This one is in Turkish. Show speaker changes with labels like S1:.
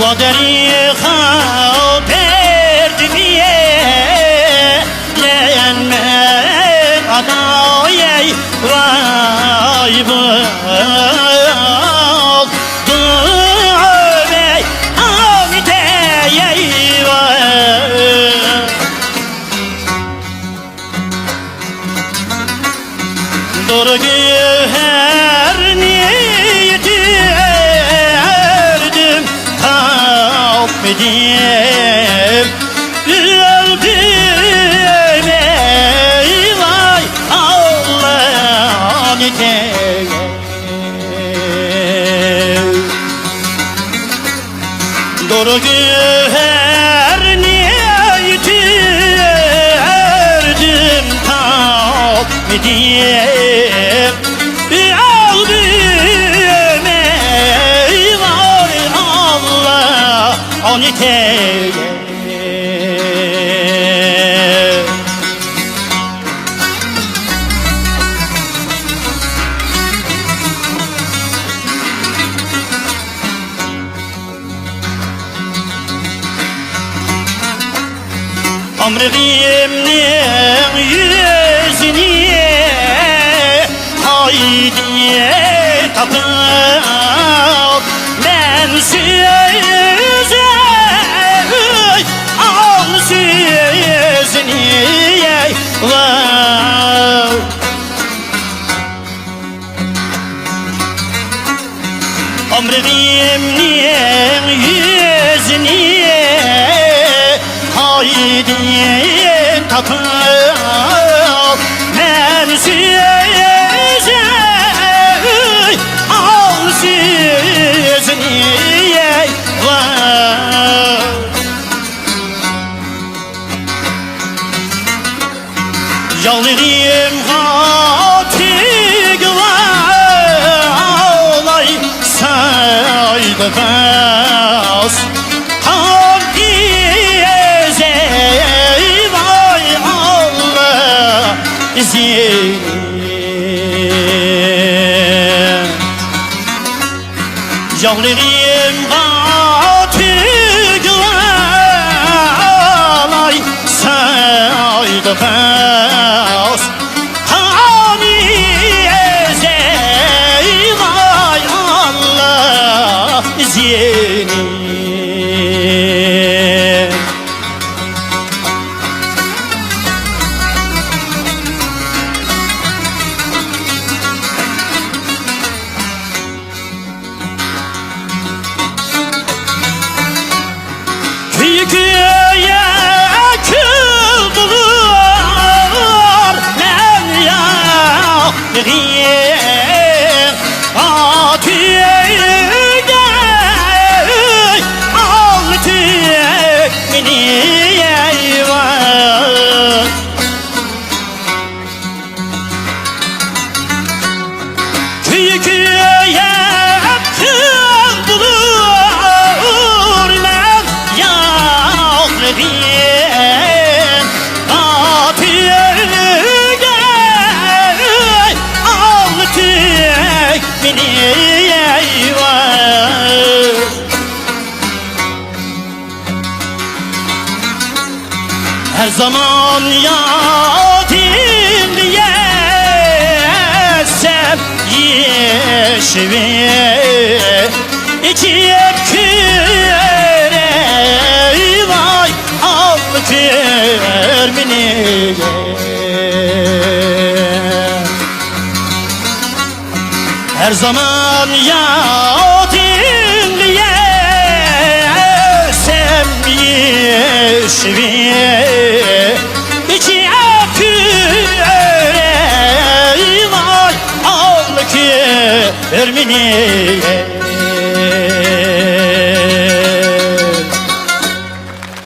S1: ودريخا بردمية لأن من أدايي رايبك ضعبي آمدايي درقي her niyeti erdim kalbim kalbime vay Allah'ın eteği durgu her niyeti erdim kalbim on eteği Amrımın yüzünü haydiye tapıp ben söze al sözünü var Amrımın yüzünü haydiye tapıp ben söze al sözünü var Yalvarayım hatik var saydı bas Yalvarayım batık alay saydı bas Hani ezey vay Allah izini Köye kıldılar ben yağlayayım Atıyede altı beni eyvah Köye her zaman yadim diyesem yeşimi İki küre vay al kırmini her zaman yadim diyesem yeşimi İki küre vay al kırmini